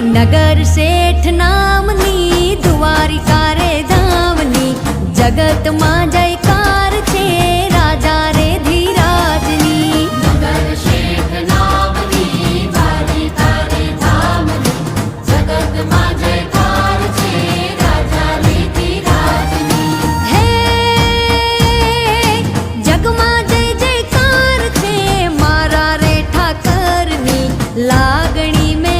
नगर सेठ नामनी द्वारिका रे धामनी जगत मां जयकार छे राजा रे धीराजनी। नगर शेठ नामनी द्वारिका रे धामनी जगत मां जयकार छे राजा रे धीराजनी। हे जगमा जय जयकार छे मारा रे ठाकरनी लागणी में